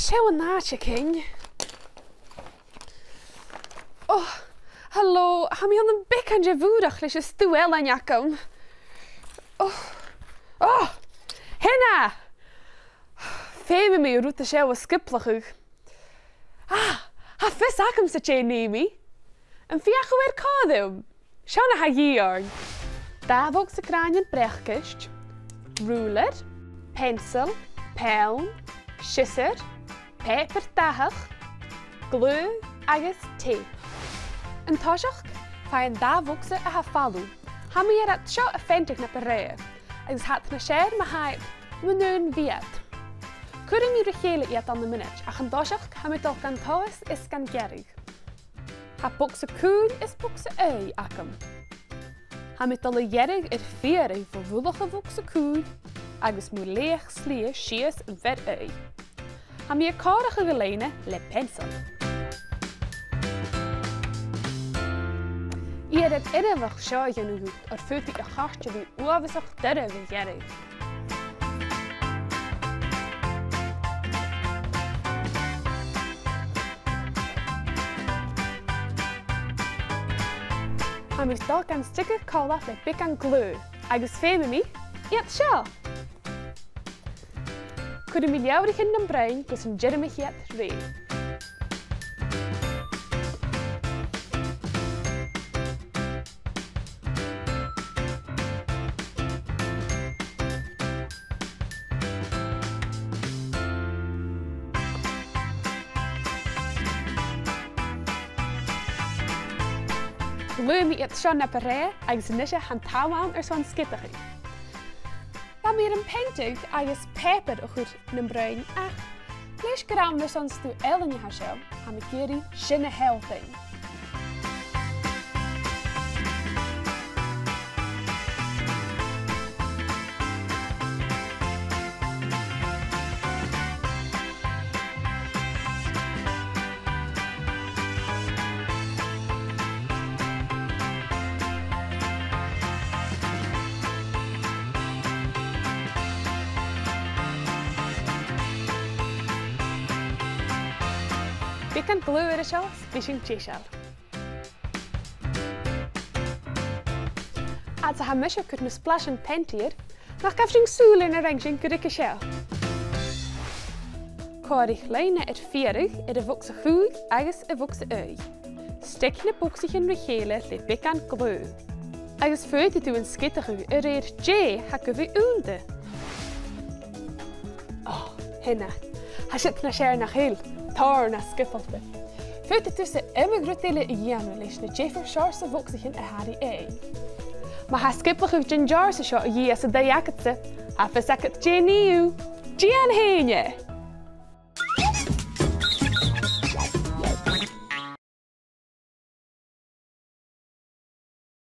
Sewa náte cin. Oh, hallo, ha mi an an bic an bhúdach leis is stúil an jacam. Oh, hinna! Féime mi rúta sewa skiplachuch. Ha fis acam sa ché némi. An fiach weer cadum. Seanna ha díorn. Davog sa crányan brechkist, ruler, pencil, pen, scissor, paper dahach, glue agus tape. An táiseach fá an dávogsa a ha fallú. Ha mi at seo a fentig na paré, agus hat na sér ma haib munún viad. Curim mi rechéle iad an na minute, ach an táiseach ha mi dal gan táis is gan gerig. Ha bogsa cún is bogsa ei acam. Ha mi dal a gerig fierig voor woelige vogsa cún, agus mu leeg slie sies en ver ei. Ha mi karige geleine le pencil. Ier het irrewig sjaagje nu goed, er voelt ik een gastje wie oorwissig derre wie gerig. Ha mi stal gan sticker cola le big an glue, agus féime mi, iet sja. Could mi ljouwrig in den brein gus een jermig het ree. Glue mi het sja na paré, agus nisje han tauwaan zo'n skitterig. Dan meer een pentig agus peper goed in bruin ach. Lees gram dus ons toe ellen je hasel, ha mi keri shinne helping. Ik kan glue er zelf, fishing chisel. Als je hem misje kunt me splashen pentier, dan gaf je een soel in een rengje kudikke shell. Korig lijnen het vierig, de vokse goed, agus de vokse ui. Stek je boxig in de gele, le pik aan glue. Agus voelt het u een skittige, reer J, hakken we unde. Oh, hinna. Hij zit naar scher naar heel. Tar na skiffelde. Voet tussen emigrutele ianu leis na Jeffer Sharsa voxichen a Harry A. Maar ha skippelig of Ginjarsa shot a ye as a dayakatse, ha fasakat Janiu. Gian heenje!